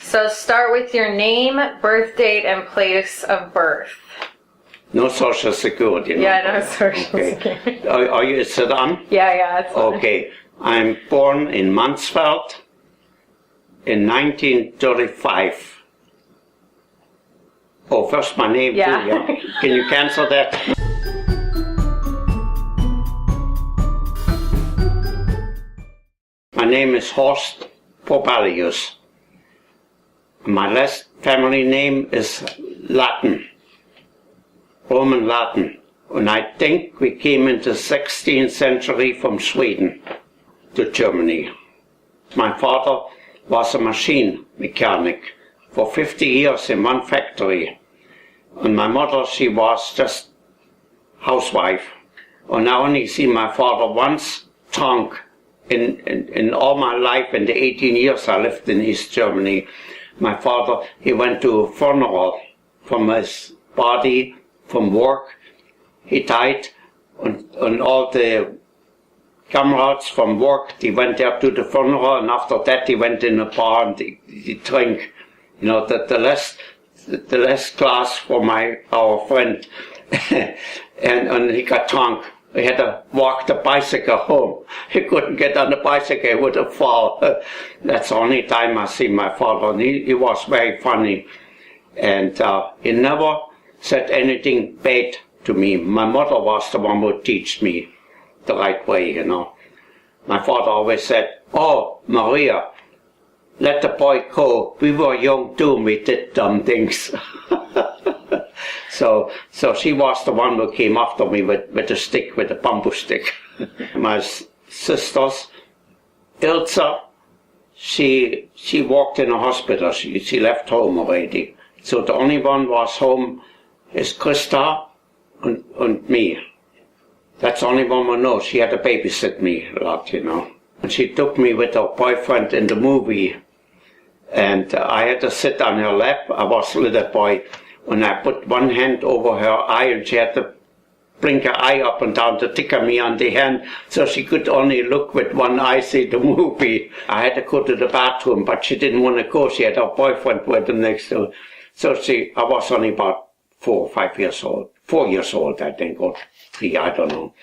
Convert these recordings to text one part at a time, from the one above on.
So start with your name, birth date, and place of birth. No social security. Yeah, no social security. Are you, is it on? Yeah, it's on. Okay. I'm born in Mansfeld in 1935. Oh, first my name too, yeah. Can you cancel that? My name is Horst. My last family name is Latin, Roman Latin, and I think we came into the 16th century from Sweden to Germany. My father was a machine mechanic for 50 years in one factory, and my mother, she was just housewife. And I only see my father once drunk in all my life, in the 18 years I lived in East Germany. My father, he went to a funeral from his body, from work. He died, and all the comrades from work, they went there to the funeral, and after that he went in a bar and he drank. You know, the last glass for our friend, and he got drunk. He had to walk the bicycle home. He couldn't get on the bicycle, he would have fallen. That's the only time I see my father, and he was very funny. And he never said anything bad to me. My mother was the one who taught me the right way, you know. My father always said, "Oh, Maria, let the boy go. We were young too, we did dumb things." So she was the one who came after me with a stick, with a bamboo stick. My sisters, Ilse, she worked in a hospital. She left home already. So the only one was home is Christa and me. That's the only one who knows. She had to babysit me a lot, you know. And she took me with her boyfriend in the movie. And I had to sit on her lap. I was a little boy. When I put one hand over her eye, and she had to blink her eye up and down to tickle me on the hand, so she could only look with one eye, see the movie. I had to go to the bathroom, but she didn't want to go. She had her boyfriend with her next to her. So I was only about 4 or 5 years old. 4 years old, I think, or 3, I don't know.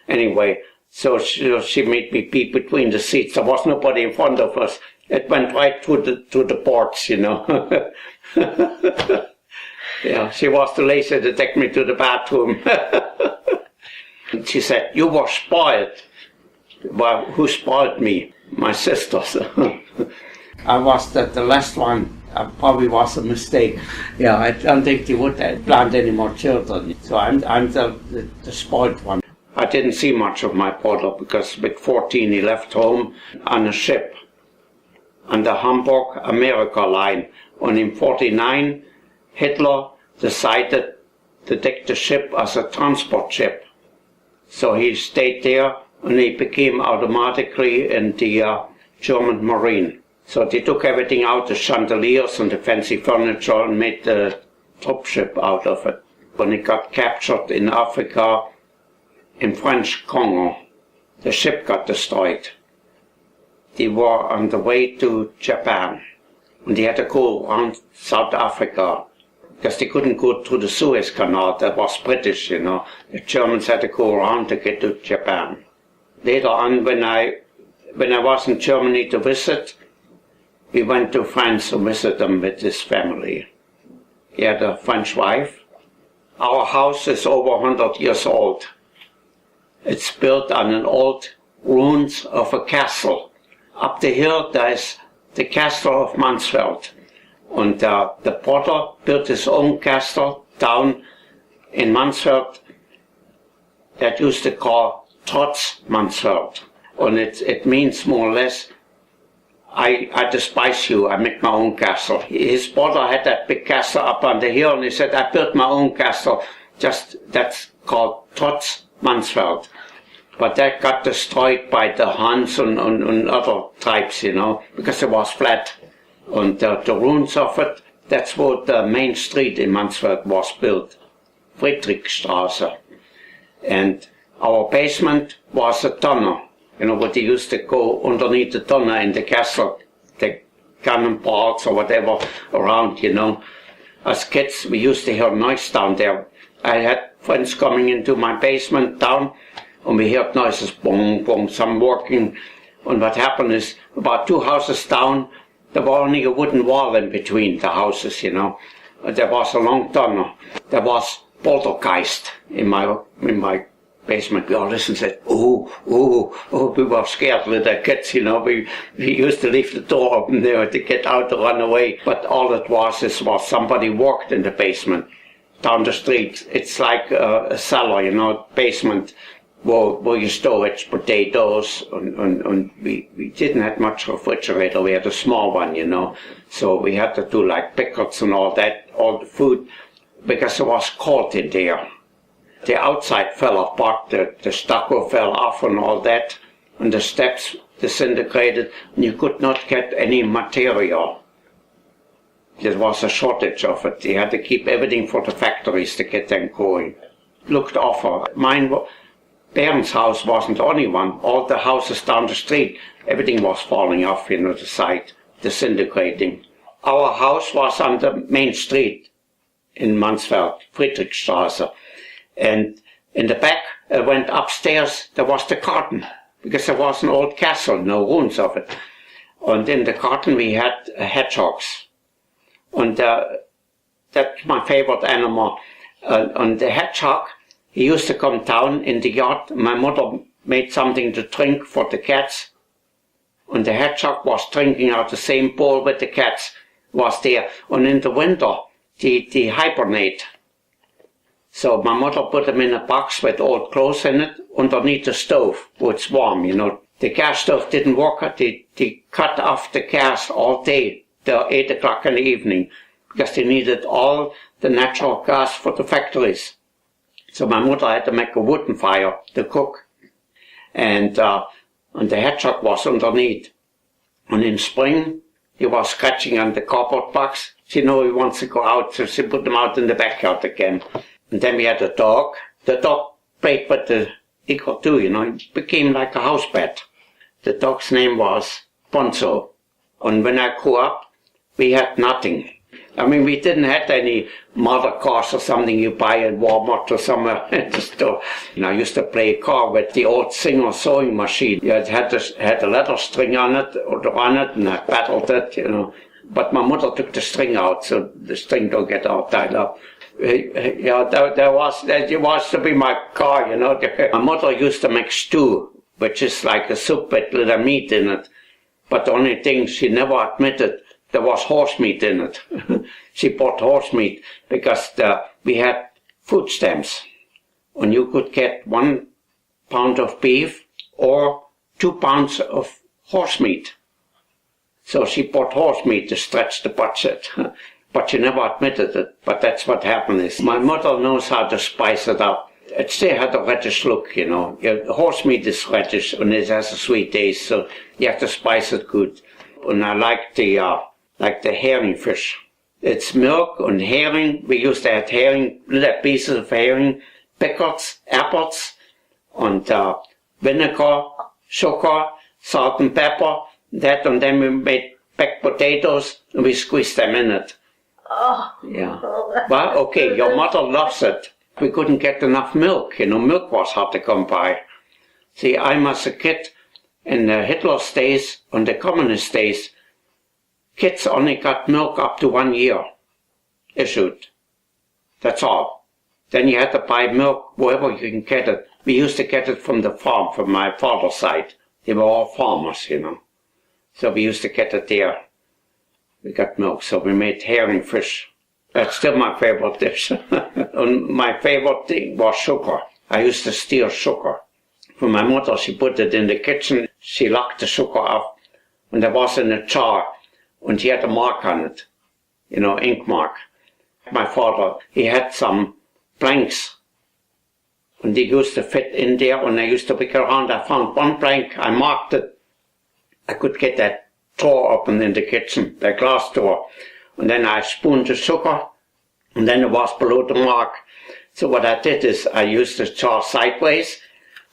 Anyway, so she made me pee between the seats. There was nobody in front of us. It went right through the boards, you know. Yeah, she was too lazy to take me to the bathroom. And she said, "You were spoiled." Well, who spoiled me? My sisters. I was the last one. I probably was a mistake. Yeah, I don't think they would plant any more children. So I'm the spoiled one. I didn't see much of my father because with 14 he left home on a ship on the Hamburg-America line. And in 49, Hitler decided to take the ship as a transport ship. So he stayed there and he became automatically in the German Marine. So they took everything out, the chandeliers and the fancy furniture, and made the troop ship out of it. When it got captured in Africa, in French Congo, the ship got destroyed. They were on the way to Japan, and they had to go around South Africa, because they couldn't go through the Suez Canal. That was British, you know. The Germans had to go around to get to Japan. Later on, when I was in Germany to visit, we went to France to visit them with his family. He had a French wife. Our house is over 100 years old. It's built on an old ruins of a castle. Up the hill there is the castle of Mansfeld. And the potter built his own castle down in Mansfeld that used to call Trotz Mansfeld. And it means more or less, I despise you, I make my own castle. His brother had that big castle up on the hill, and he said, I built my own castle. That's called Trotz Mansfeld. But that got destroyed by the Huns and other tribes, you know, because it was flat. And the ruins of it, that's where the main street in Mansfeld was built, Friedrichstraße. And our basement was a tunnel, you know, what they used to go underneath the tunnel in the castle. They cannonballs or whatever around, you know. As kids, we used to hear noise down there. I had friends coming into my basement down, and we heard noises, boom, boom, some working. And what happened is, about 2 houses down, there was only a wooden wall in between the houses, you know. There was a long tunnel. There was poltergeist in my basement. We all listened and said, oh, we were scared with the kids, you know. We used to leave the door open there to get out to run away. But all it was somebody walked in the basement down the street. It's like a cellar, you know, basement where you store potatoes. And we didn't have much refrigerator. We had a small one, you know. So we had to do like pickles and all that, all the food, because it was cold in there. The outside fell apart, the stucco fell off and all that, and the steps disintegrated, and you could not get any material. There was a shortage of it. You had to keep everything for the factories to get them going. Looked awful. Mine parents' house wasn't the only one. All the houses down the street, everything was falling off, you know, the side, disintegrating. Our house was on the main street in Mansfeld, Friedrichstraße. And in the back, went upstairs, there was the garden, because there was an old castle, no ruins of it. And in the garden we had hedgehogs. And that's my favorite animal. And the hedgehog, he used to come down in the yard. My mother made something to drink for the cats. And the hedgehog was drinking out the same bowl with the cats, was there. And in the winter, they hibernate. So my mother put them in a box with old clothes in it, underneath the stove, where it's warm, you know. The gas stove didn't work. They cut off the gas all day, till 8 o'clock in the evening, because they needed all the natural gas for the factories. So my mother had to make a wooden fire to cook. And the hedgehog was underneath. And in spring, he was scratching on the cardboard box. She knew he wants to go out, so she put him out in the backyard again. And then we had a dog. The dog played with the eagle too, you know. It became like a house pet. The dog's name was Ponzo. And when I grew up, we had nothing. I mean, we didn't have any mother cars or something you buy at Walmart or somewhere in the store. You know, I used to play a car with the old Singer sewing machine. It had a leather string on it, and I paddled it, you know. But my mother took the string out, so the string don't get all tied up. Yeah, that was to be my car, you know. My mother used to make stew, which is like a soup with little meat in it. But the only thing she never admitted, there was horse meat in it. She bought horse meat because we had food stamps. And you could get 1 pound of beef or 2 pounds of horse meat. So she bought horse meat to stretch the budget. But she never admitted it. But that's what happened is my mother knows how to spice it up. It still had a reddish look, you know. Horse meat is reddish and it has a sweet taste, so you have to spice it good. And I like the herring fish. It's milk and herring. We used to have herring, little pieces of herring, pickles, apples, and vinegar, sugar, salt and pepper. That, and then we made baked potatoes and we squeezed them in it. Oh. Yeah. Well, okay, your mother loves it. We couldn't get enough milk, you know, milk was hard to come by. See, I'm as a kid in the Hitler's days, on the communist days, kids only got milk up to 1 year issued. That's all. Then you had to buy milk wherever you can get it. We used to get it from the farm, from my father's side. They were all farmers, you know. So we used to get it there. We got milk, so we made herring fish. That's still my favorite dish. And my favorite thing was sugar. I used to steal sugar from my mother. She put it in the kitchen. She locked the sugar up, and there was in a jar, and she had a mark on it, you know, ink mark. My father, he had some blanks, and they used to fit in there. When I used to pick around, I found one blank. I marked it. I could get that door open in the kitchen, the glass door. And then I spooned the sugar, and then it was below the mark. So what I did is I used the jar sideways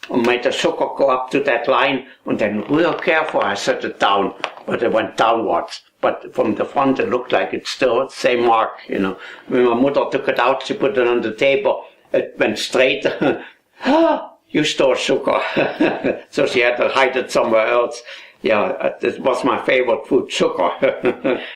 and made the sugar go up to that line, and then real careful I set it down, but it went downwards. but from the front it looked like it's still the same mark, you know. When my mother took it out, she put it on the table, it went straight. Ah, you store sugar. So she had to hide it somewhere else. Yeah, it was my favorite food, sugar.